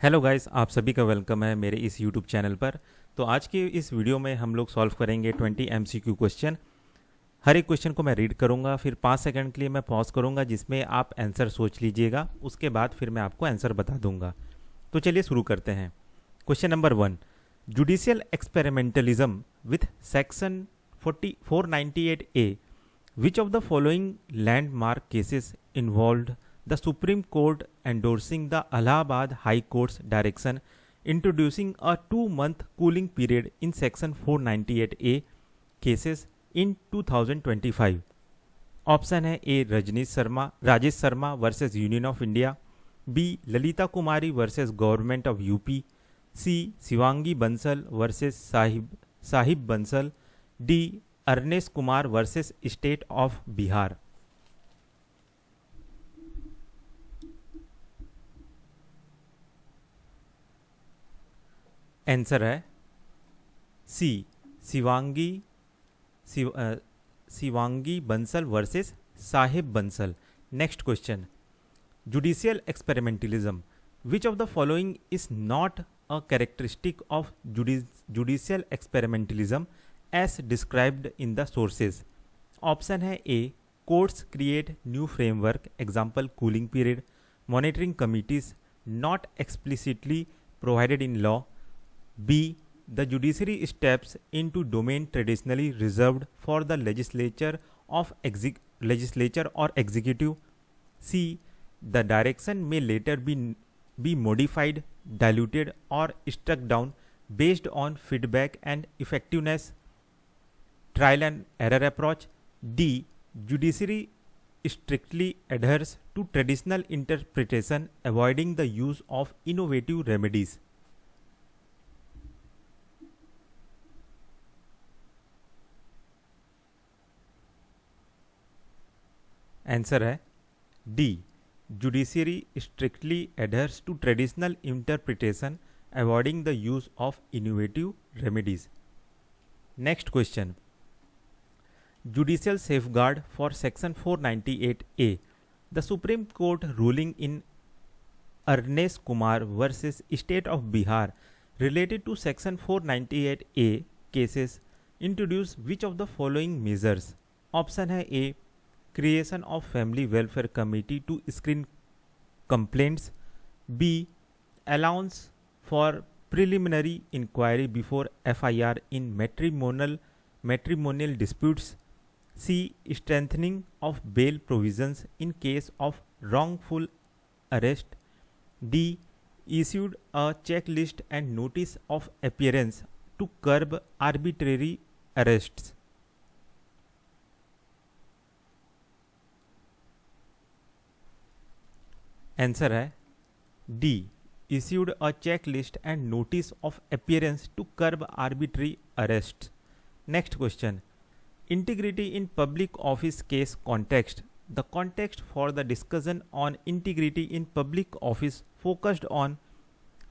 Hello guys, आप सभी का वेलकम है मेरे इस यूट्यूब चैनल पर। तो आज के इस वीडियो में हम लोग सॉल्व करेंगे 20 MCQ क्वेश्चन। हर एक क्वेश्चन को मैं रीड करूंगा, फिर 5 सेकंड के लिए मैं पॉज करूंगा जिसमें आप आंसर सोच लीजिएगा। उसके बाद फिर मैं आपको आंसर बता दूंगा। तो चलिए शुरू करते हैं। Question number 1, judicial experimentalism with section 498A, which of the following landmark cases involved the Supreme Court endorsing the Allahabad High Court's direction introducing a 2-month cooling period in Section 498A cases in 2025? Option है A Rajesh Sharma versus union of India, B Lalita Kumari versus government of UP, C Shivangi Bansal versus Sahib Bansal, D Arnesh Kumar versus state of Bihar. Answer है C Shivangi Bansal versus Sahib Bansal. Next question, judicial experimentalism, which of the following is not a characteristic of judicial experimentalism as described in the sources? Option है A courts create new framework, example cooling period, monitoring committees not explicitly provided in law, B the judiciary steps into domain traditionally reserved for the legislature और executive, C the direction में later be modified, diluted or struck down based on feedback and effectiveness, trial and error approach, D judiciary strictly adheres to traditional interpretation avoiding the use of innovative remedies. Answer है D judiciary strictly adheres to traditional interpretation avoiding the use of innovative remedies. Next question, judicial safeguard for section 498A, the Supreme Court ruling in Arnesh Kumar versus State of Bihar related to section 498A cases introduce which of the following measures? Option है ए creation of family welfare committee to screen complaints, b allowance for preliminary inquiry before FIR in matrimonial disputes, c strengthening of bail provisions in case of wrongful arrest, d issued a checklist and notice of appearance to curb arbitrary arrests. Answer है D issued a checklist and notice of appearance to curb arbitrary arrests. Next question, integrity in public office case context. The context for the discussion on integrity in public office focused on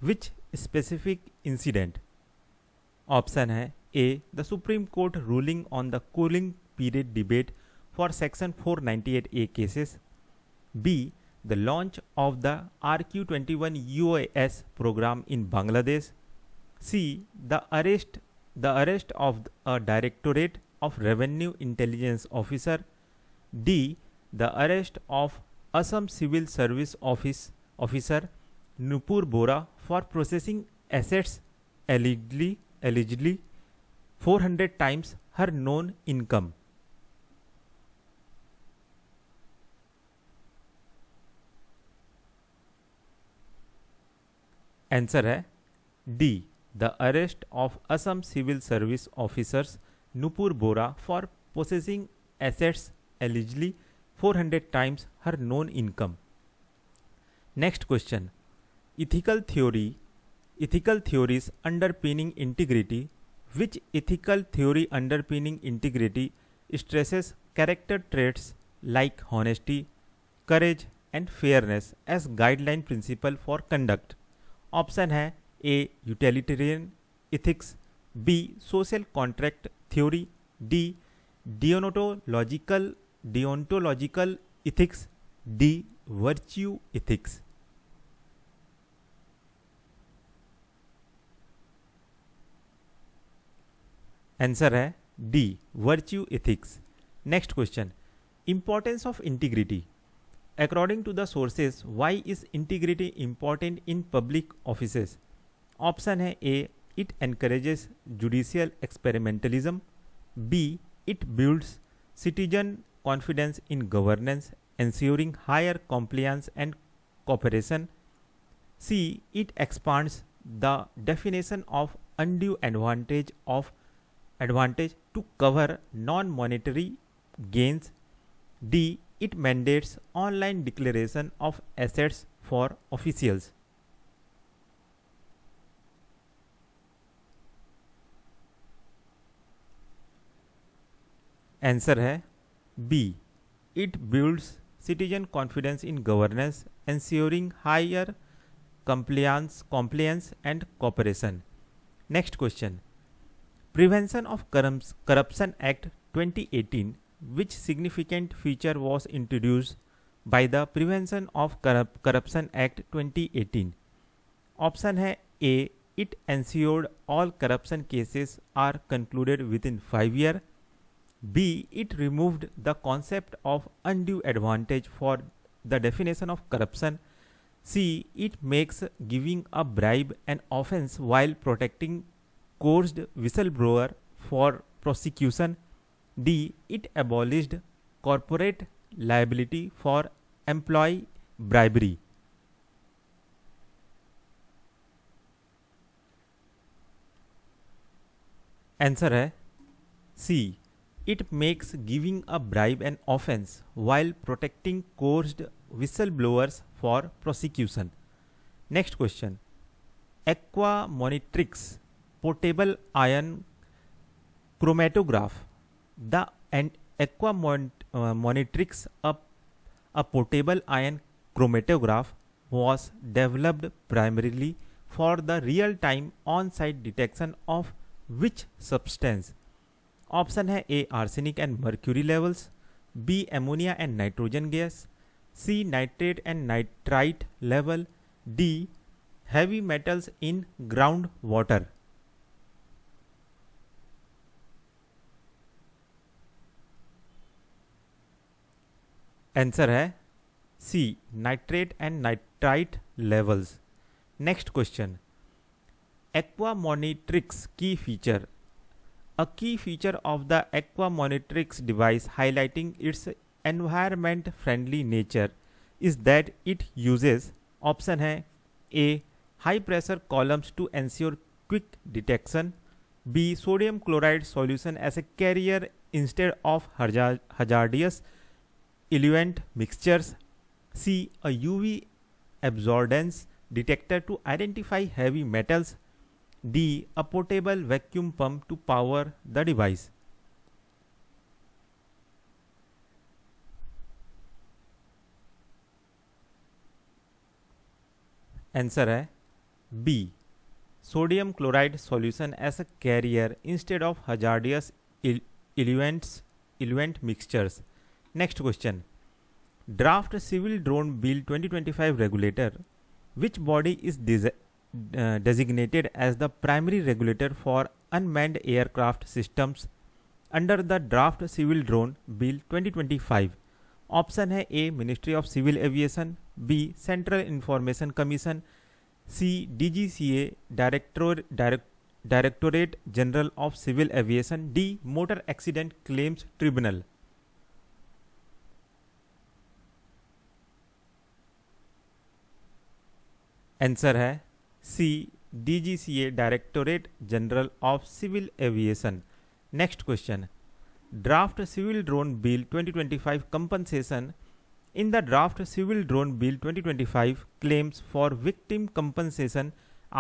which specific incident? Option है A the supreme court ruling on the cooling period debate for section 498A cases, B the launch of the RQ21 UAS program in Bangladesh, C the arrest of a Directorate of Revenue Intelligence officer, D the arrest of Assam Civil Service officer Nupur Bora for processing assets allegedly 400 times her known income. Answer है D the arrest of Assam civil service officers Nupur Bora for possessing assets eligibly 400 times her known income. Next question, ethical theories underpinning integrity, which ethical theory underpinning integrity stresses character traits like honesty, courage and fairness as guideline principle for conduct? Option है A utilitarian ethics, B social contract theory, D deontological ethics, D virtue ethics. Answer है D virtue ethics. Next question, importance of integrity. According to the sources why is integrity important in public offices. Option है A, it encourages judicial experimentalism, B, it builds citizen confidence in governance ensuring higher compliance and cooperation, C, it expands the definition of undue advantage to cover non-monetary gains, D, it mandates online declaration of assets for officials। Answer है B, it builds citizen confidence in governance ensuring higher compliance and cooperation। Next question, Prevention of Corruption Act 2018, which significant feature was introduced by the Prevention of Corruption Act 2018? Option है A, it ensured all corruption cases are concluded within 5 years, B, it removed the concept of undue advantage for the definition of corruption, C, it makes giving a bribe an offense while protecting coerced whistleblower for prosecution, D, it abolished corporate liability for employee bribery। Answer है C, it makes giving a bribe an offense while protecting coerced whistleblowers for prosecution। Next question, Aqua Monitrix portable ion chromatograph। The Aqua Monitrix, a portable ion chromatograph, was developed primarily for the real-time on-site detection of which substance? Option है A, arsenic and mercury levels, B, ammonia and nitrogen gas, C, nitrate and nitrite level, D, heavy metals in ground water. Answer है C, nitrate and nitrite levels. Next question, aqua monitrix की feature. A key feature of the Aqua Monitrix device, highlighting its environment-friendly nature, is that it uses, option है A, high pressure columns to ensure quick detection, B, sodium chloride solution as a carrier instead of hazardous eluent mixtures, C, a UV absorbance detector to identify heavy metals, D, a portable vacuum pump to power the device। Answer है B, sodium chloride solution as a carrier instead of hazardous eluent mixtures। Next question, Draft Civil Drone Bill 2025 regulator, which body is designated as the primary regulator for unmanned aircraft systems under the Draft Civil Drone Bill 2025? Option है A, ministry of civil aviation, B, central information commission, C, DGCA directorate general of civil aviation, D, motor accident claims tribunal. Answer है C, DGCA Directorate General of Civil Aviation। Next question, Draft Civil Drone Bill 2025 compensation। In the Draft Civil Drone Bill 2025, claims for victim compensation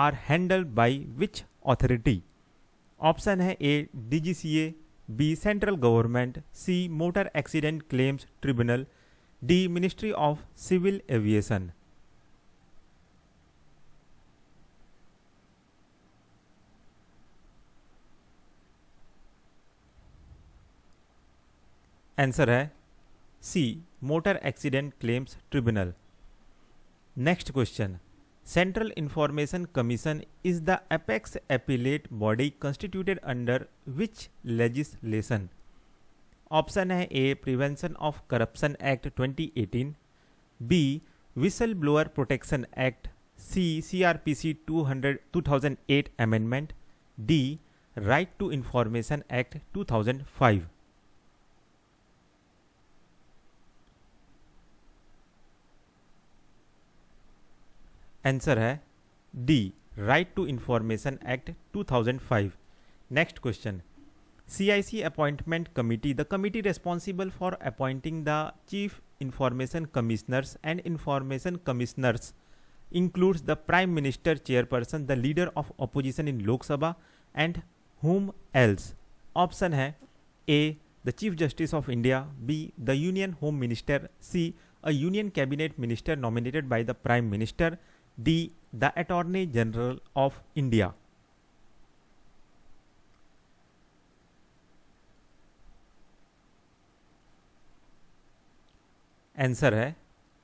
are handled by which authority? Option है A, DGCA, B, central government, C, motor accident claims tribunal, D, ministry of civil aviation. Answer है C, motor accident claims tribunal. Next question, Central Information Commission is the apex appellate body constituted under which legislation? Option है A prevention of corruption act 2018, B whistle blower protection act, C CRPC 2008 amendment, D right to information act 2005। Answer है D right to information act 2005। Next question, CIC Appointment Committee, the committee responsible for appointing the Chief Information Commissioners and Information Commissioners includes the Prime Minister Chairperson, the Leader of Opposition in Lok Sabha, and whom else? Option है A. The Chief Justice of India, B. The Union Home Minister, C. A Union Cabinet Minister nominated by the Prime Minister, D. The Attorney General of India. Answer है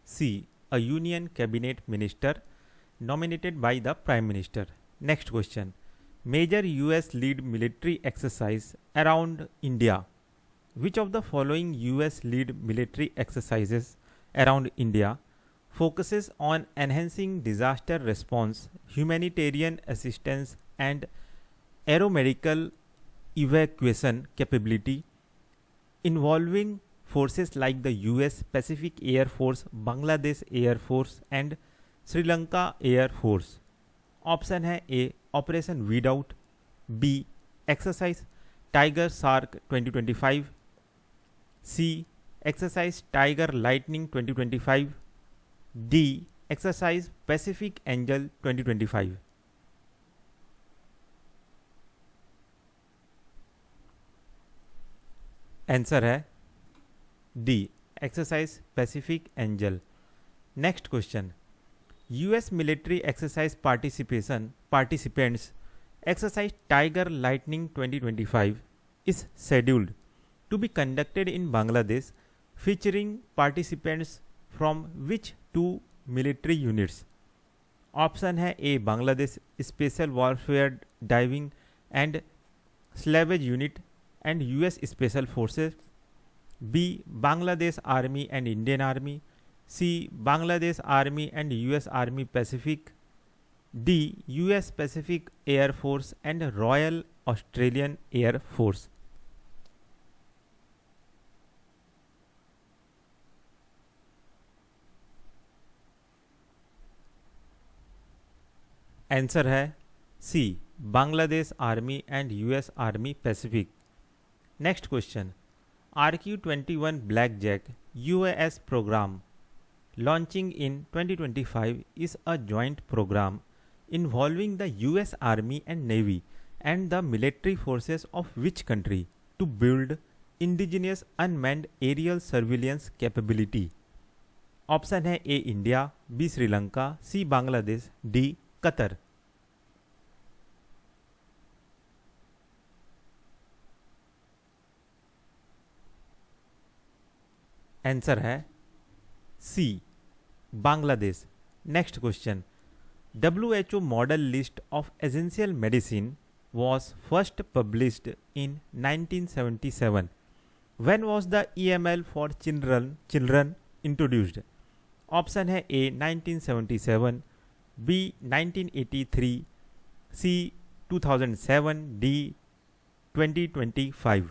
C a union cabinet minister nominated by the prime minister. Next question, major US lead military exercise around India, which of the following US lead military exercises around India focuses on enhancing disaster response, humanitarian assistance and aeromedical evacuation capability, involving forces like the US Pacific Air Force, Bangladesh Air Force and Sri Lanka Air Force? Option है A operation Weedout, B exercise Tiger Shark 2025, C exercise Tiger Lightning 2025, D exercise Pacific Angel 2025। Answer है D exercise Pacific Angel. Next question, US military exercise participants exercise Tiger Lightning 2025 is scheduled to be conducted in Bangladesh, featuring participants from which two military units? Option है A Bangladesh special warfare diving and salvage unit and US special forces, B Bangladesh army and Indian army, C Bangladesh army and US army Pacific, D US Pacific air force and royal Australian air force. Answer है C Bangladesh army and US army Pacific. Next question, RQ-21 black jack UAS program launching in 2025 is a joint program involving the US Army and Navy and the military forces of which country to build indigenous unmanned aerial surveillance capability? Option है A India, B Sri Lanka, C Bangladesh, D Qatar. Answer है C Bangladesh. Next question, WHO model list of essential medicine was first published in 1977. When was the EML for children introduced? Option है ए 1977, B 1983, सी 2007, D 2025।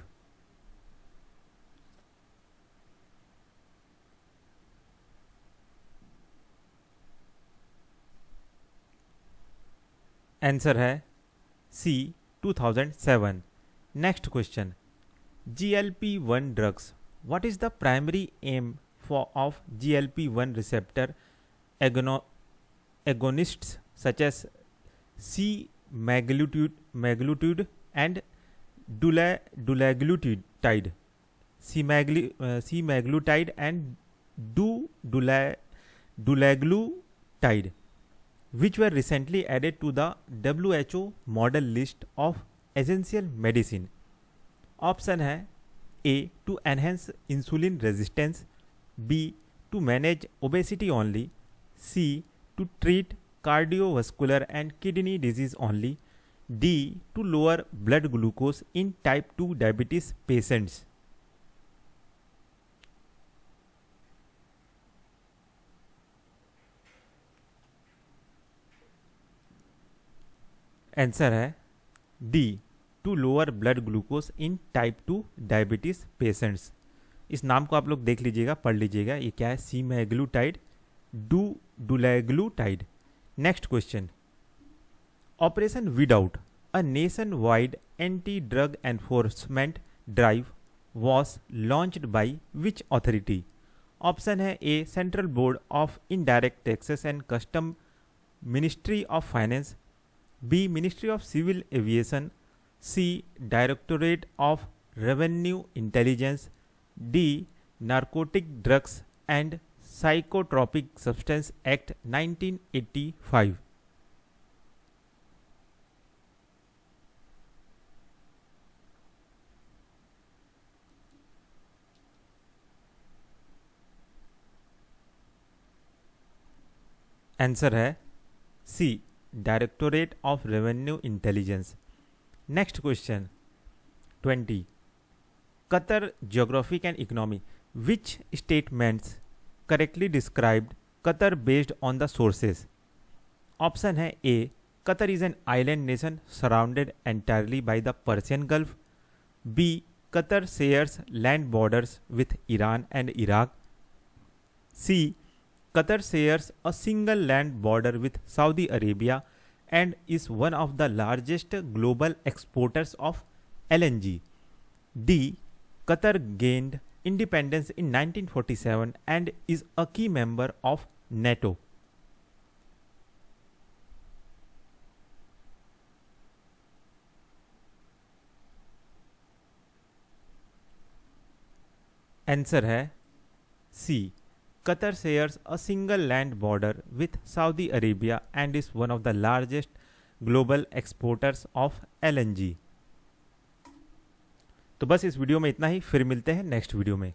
Answer है सी 2007। Next question, GLP-1 drugs, what is the primary aim of GLP-1 receptor agonists such as semaglutide and dulaglutide, semaglutide and dulaglutide, which were recently added to the WHO model list of essential medicine? Option है A to enhance insulin resistance, B to manage obesity only, C to treat cardiovascular and kidney disease only. D. To lower blood glucose in type 2 diabetes patients. Answer है D, to lower blood glucose in type 2 diabetes patients. इस नाम को आप लोग देख लीजिएगा, पढ़ लीजिएगा, ये क्या है, semaglutide dulaglutide. Next question, operation without a nationwide anti drug enforcement drive was launched by which authority. Option है A central board of indirect taxes and custom, ministry of finance, B ministry of civil aviation, C directorate of revenue intelligence, D narcotic drugs and psychotropic substance act 1985। Answer है C, directorate of revenue intelligence. Next question 20, Qatar geographic and economy, which statements correctly described Qatar based on the sources. Option है A Qatar is an island nation surrounded entirely by the Persian Gulf, B Qatar shares land borders with Iran and Iraq, C Qatar shares a single land border with Saudi Arabia and is one of the largest global exporters of LNG. D. Qatar gained independence in 1947 and is a key member of NATO. Answer है C. Qatar shares a single land border with Saudi Arabia and is one of the largest global exporters of LNG. तो बस इस video में इतना ही, फिर मिलते हैं next video में।